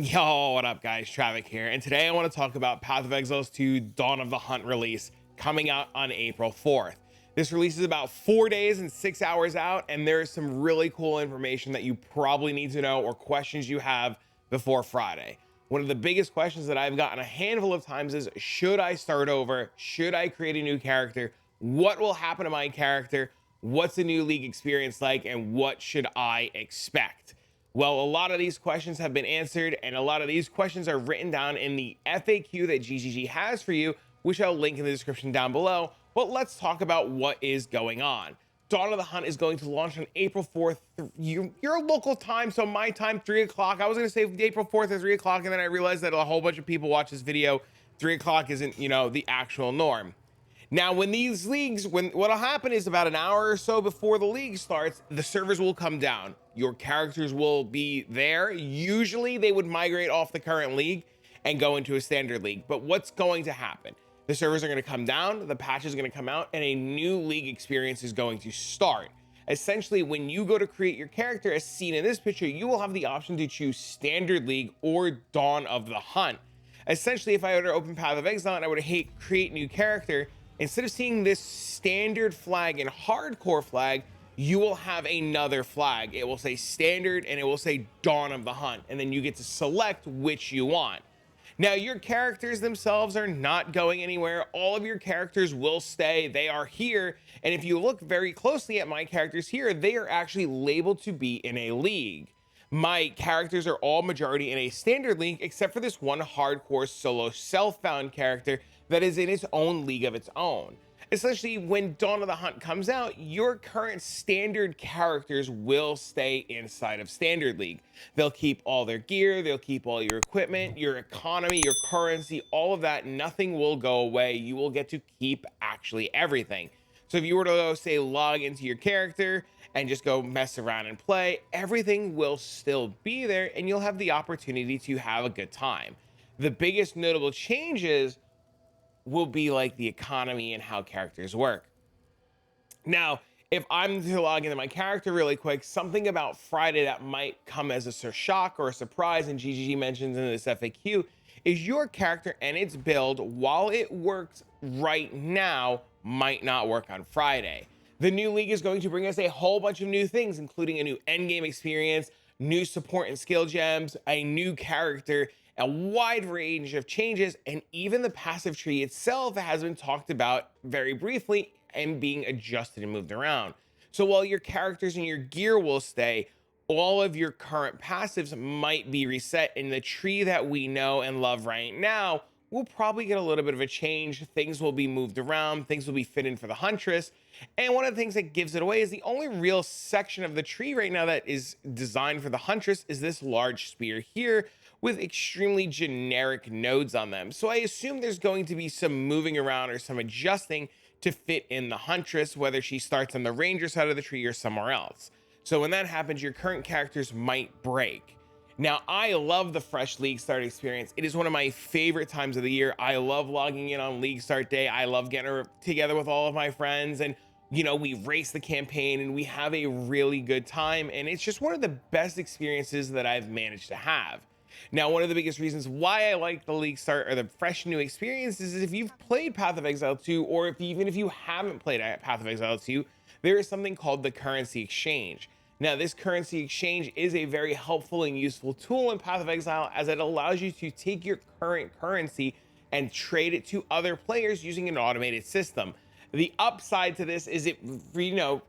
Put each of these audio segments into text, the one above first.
Yo, what up, guys? Travic here, and today I want to talk about Path of Exiles 2 Dawn of the Hunt release coming out on April 4th. This release is about 4 days and 6 hours out, and there is some really cool information that you probably need to know or questions you have before Friday. One of the biggest questions that I've gotten a handful of times is, should I start over? Should I create a new character? What will happen to my character? What's the new league experience like, and what should I expect? Well, a lot of these questions have been answered, and a lot of these questions are written down in the FAQ that GGG has for you, which I'll link in the description down below. But let's talk about what is going on. Dawn of the Hunt is going to launch on April 4th, your local time, so my time, 3 o'clock. I was going to say April 4th at 3 o'clock, and then I realized that a whole bunch of people watch this video. 3 o'clock isn't, the actual norm. Now, when these leagues, what'll happen is about an hour or so before the league starts, the servers will come down. Your characters will be there. Usually they would migrate off the current league and go into a standard league. But what's going to happen? The servers are going to come down, the patch is going to come out, and a new league experience is going to start. Essentially, when you go to create your character, as seen in this picture, you will have the option to choose standard league or Dawn of the Hunt. Essentially, if I were to open Path of Exile and I would create new character, instead of seeing this standard flag and hardcore flag, you will have another flag. It will say standard and it will say Dawn of the Hunt, and then you get to select which you want. Now, your characters themselves are not going anywhere. All of your characters will stay. They are here. And if you look very closely at my characters here, they are actually labeled to be in a league. My characters are all majority in a standard league, except for this one hardcore solo self-found character that is in its own league of its own. Essentially, when Dawn of the Hunt comes out, your current standard characters will stay inside of Standard League. They'll keep all their gear, they'll keep all your equipment, your economy, your currency, all of that. Nothing will go away. You will get to keep actually everything. So if you were to go, say, log into your character and just go mess around and play, everything will still be there and you'll have the opportunity to have a good time. The biggest notable changes will be like the economy and how characters work. Now, if I'm to log into my character really quick, something about Friday that might come as a shock or a surprise, and GGG mentions in this FAQ, is your character and its build, while it works right now, might not work on Friday. The new league is going to bring us a whole bunch of new things, including a new endgame experience, new support and skill gems, a new character, a wide range of changes, and even the passive tree itself has been talked about very briefly and being adjusted and moved around. So while your characters and your gear will stay, all of your current passives might be reset, and the tree that we know and love right now will probably get a little bit of a change. Things will be moved around, things will be fit in for the Huntress. And one of the things that gives it away is the only real section of the tree right now that is designed for the Huntress is this large spear here, with extremely generic nodes on them. So I assume there's going to be some moving around or some adjusting to fit in the Huntress, whether she starts on the Ranger side of the tree or somewhere else. So when that happens, your current characters might break. Now, I love the fresh League Start experience. It is one of my favorite times of the year. I love logging in on League Start Day. I love getting together with all of my friends, and we race the campaign and we have a really good time. And it's just one of the best experiences that I've managed to have. Now, one of the biggest reasons why I like the League Start or the fresh new experiences is if you've played Path of Exile 2, or even if you haven't played Path of Exile 2, there is something called the currency exchange. Now, this currency exchange is a very helpful and useful tool in Path of Exile, as it allows you to take your current currency and trade it to other players using an automated system. The upside to this is it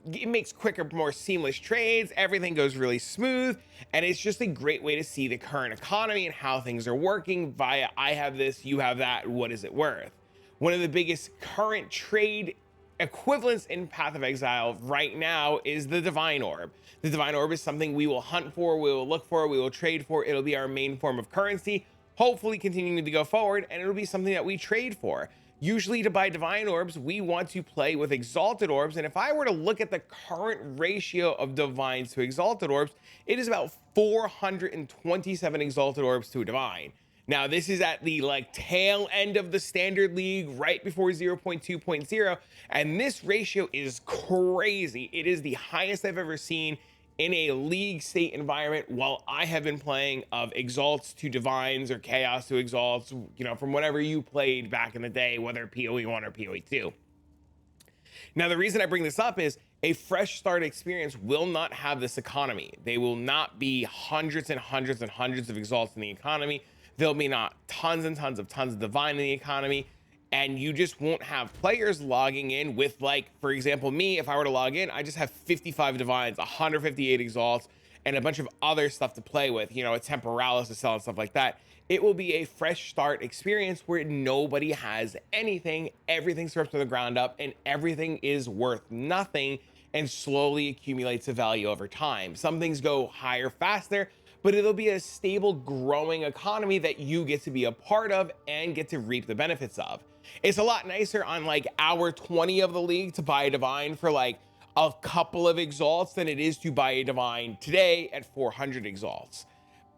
makes quicker, more seamless trades. Everything goes really smooth, and it's just a great way to see the current economy and how things are working via I have this, you have that, what is it worth? One of the biggest current trade equivalents in Path of Exile right now is the Divine Orb. The Divine Orb is something we will hunt for, we will look for, we will trade for. It'll be our main form of currency, hopefully continuing to go forward, and it'll be something that we trade for. Usually to buy Divine Orbs, we want to play with Exalted Orbs, and if I were to look at the current ratio of Divines to Exalted Orbs, it is about 427 Exalted Orbs to a Divine. Now, this is at the tail end of the Standard League, right before 0.2.0, and this ratio is crazy. It is the highest I've ever seen in a league state environment while I have been playing, of exalts to divines or chaos to exalts, from whatever you played back in the day, whether PoE 1 or PoE 2. Now, the reason I bring this up is a fresh start experience will not have this economy. They will not be hundreds and hundreds and hundreds of exalts in the economy. There'll be not tons and tons of divine in the economy. And you just won't have players logging in with, like, for example, me, if I were to log in, I just have 55 divines, 158 exalts, and a bunch of other stuff to play with, a temporalis to sell and stuff like that. It will be a fresh start experience where nobody has anything, everything's ripped from the ground up, and everything is worth nothing and slowly accumulates a value over time. Some things go higher faster, but it'll be a stable, growing economy that you get to be a part of and get to reap the benefits of. It's a lot nicer on like hour 20 of the league to buy a divine for like a couple of exalts than it is to buy a divine today at 400 exalts.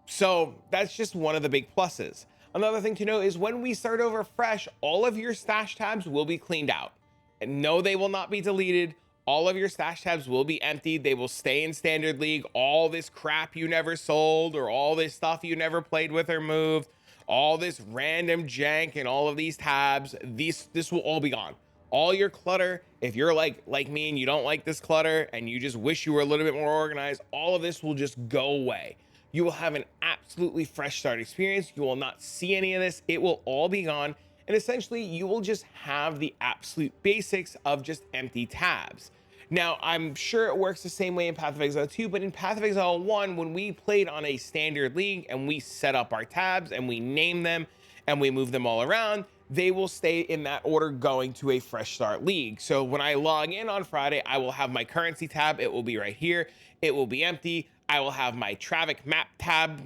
So that's just one of the big pluses. Another thing to know is when we start over fresh, all of your stash tabs will be cleaned out. And no, they will not be deleted. All of your stash tabs will be emptied. They will stay in standard league. All this crap you never sold, or all this stuff you never played with or moved, all this random jank and all of these tabs, this will all be gone. All your clutter, if you're like me and you don't like this clutter and you just wish you were a little bit more organized, all of this will just go away. You will have an absolutely fresh start experience. You will not see any of this. It will all be gone. And essentially you will just have the absolute basics of just empty tabs. Now, I'm sure it works the same way in Path of Exile 2, but in Path of Exile 1, when we played on a standard league and we set up our tabs and we name them and we move them all around, they will stay in that order going to a fresh start league. So when I log in on Friday, I will have my currency tab. It will be right here. It will be empty. I will have my Travic map tab,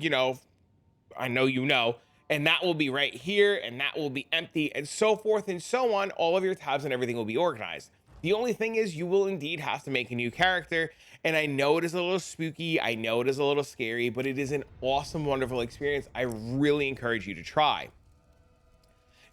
I know, and that will be right here, and that will be empty, and so forth and so on. All of your tabs and everything will be organized. The only thing is you will indeed have to make a new character, and I know it is a little spooky, I know it is a little scary, but it is an awesome, wonderful experience. I really encourage you to try.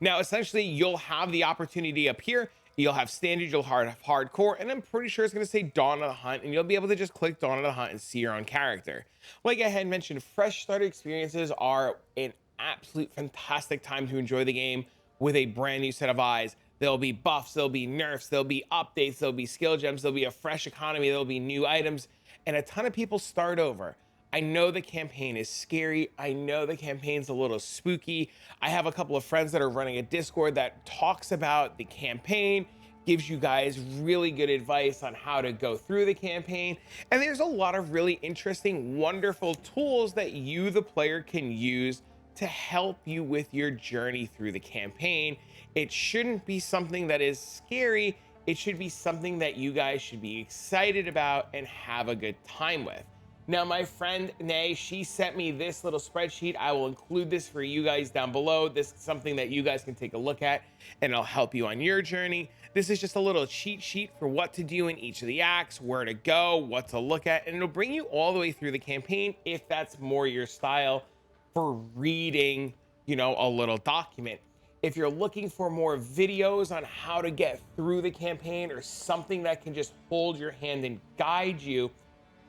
Now, essentially, you'll have the opportunity up here. You'll have standard, you'll have hardcore, and I'm pretty sure it's going to say Dawn of the Hunt, and you'll be able to just click Dawn of the Hunt and see your own character. Like I had mentioned, fresh start experiences are an absolute fantastic time to enjoy the game with a brand new set of eyes. There'll be buffs, there'll be nerfs, there'll be updates, there'll be skill gems, there'll be a fresh economy, there'll be new items, and a ton of people start over. I know the campaign is scary. I know the campaign's a little spooky. I have a couple of friends that are running a Discord that talks about the campaign, gives you guys really good advice on how to go through the campaign. And there's a lot of really interesting, wonderful tools that you, the player, can use to help you with your journey through the campaign. It shouldn't be something that is scary. It should be something that you guys should be excited about and have a good time with. Now, my friend Nay, she sent me this little spreadsheet. I will include this for you guys down below. This is something that you guys can take a look at, and it'll help you on your journey. This is just a little cheat sheet for what to do in each of the acts, where to go, what to look at, and it'll bring you all the way through the campaign if that's more your style for reading, a little document. If you're looking for more videos on how to get through the campaign or something that can just hold your hand and guide you,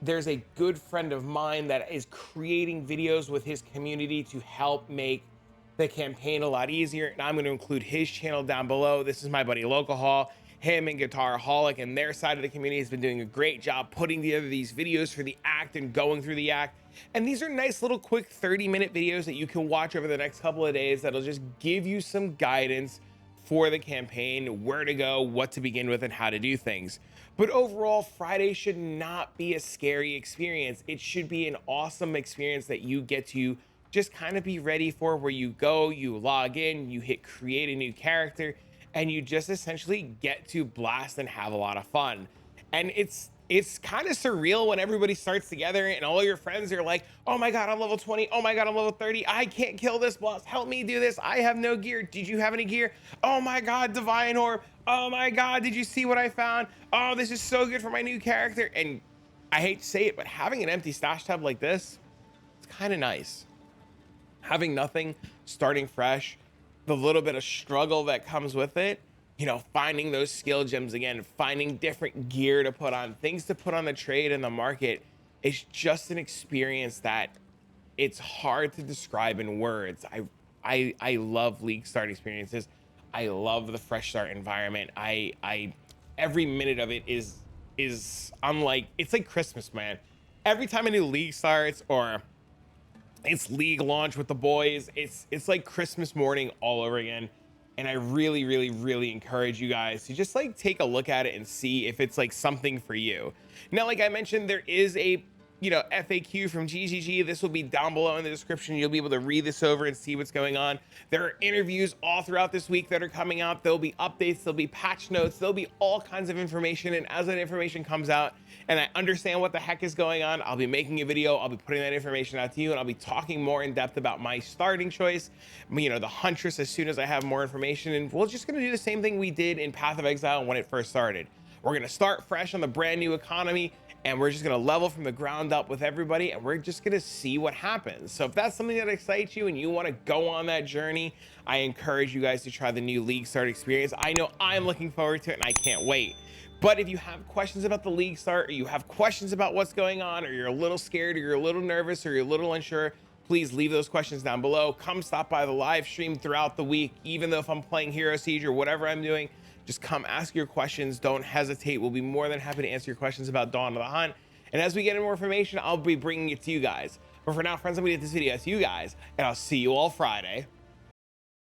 there's a good friend of mine that is creating videos with his community to help make the campaign a lot easier. And I'm going to include his channel down below. This is my buddy Local Hall. Him and Guitaraholic and their side of the community has been doing a great job putting together these videos for the act and going through the act. And these are nice little quick 30-minute videos that you can watch over the next couple of days that'll just give you some guidance for the campaign, where to go, what to begin with, and how to do things. But overall, Friday should not be a scary experience. It should be an awesome experience that you get to just kind of be ready for, where you go, you log in, you hit create a new character, and you just essentially get to blast and have a lot of fun. And it's kind of surreal when everybody starts together and all your friends are like, oh my God, I'm level 20. Oh my God, I'm level 30. I can't kill this boss. Help me do this. I have no gear. Did you have any gear? Oh my God, Divine Orb. Oh my God, did you see what I found? Oh, this is so good for my new character. And I hate to say it, but having an empty stash tab like this, it's kind of nice. Having nothing, starting fresh, the little bit of struggle that comes with it, finding those skill gems again, finding different gear to put on, things to put on the trade in the market. It's just an experience that it's hard to describe in words. I love league start experiences. I love the fresh start environment. I every minute of it is unlike, it's like Christmas, man. Every time a new league starts or it's league launch with the boys, it's like Christmas morning all over again. And I really encourage you guys to just like take a look at it and see if it's like something for you. Now, like I mentioned, there is a FAQ from GGG. This will be down below in the description. You'll be able to read this over and see what's going on. There are interviews all throughout this week that are coming out. There'll be updates, there'll be patch notes, there'll be all kinds of information. And as that information comes out and I understand what the heck is going on, I'll be making a video. I'll be putting that information out to you, and I'll be talking more in depth about my starting choice, the Huntress, as soon as I have more information. And we're just going to do the same thing we did in Path of Exile when it first started. We're going to start fresh on the brand new economy, and we're just going to level from the ground up with everybody, and we're just going to see what happens. So if that's something that excites you and you want to go on that journey, I encourage you guys to try the new league start experience. I know I'm looking forward to it and I can't wait. But if you have questions about the league start, or you have questions about what's going on, or you're a little scared, or you're a little nervous, or you're a little unsure, please leave those questions down below. Come stop by the live stream throughout the week. Even though if I'm playing Hero Siege or whatever I'm doing, just come ask your questions. Don't hesitate. We'll be more than happy to answer your questions about Dawn of the Hunt. And as we get more information, I'll be bringing it to you guys. But for now, friends, I'm gonna get this video to you guys, and I'll see you all Friday.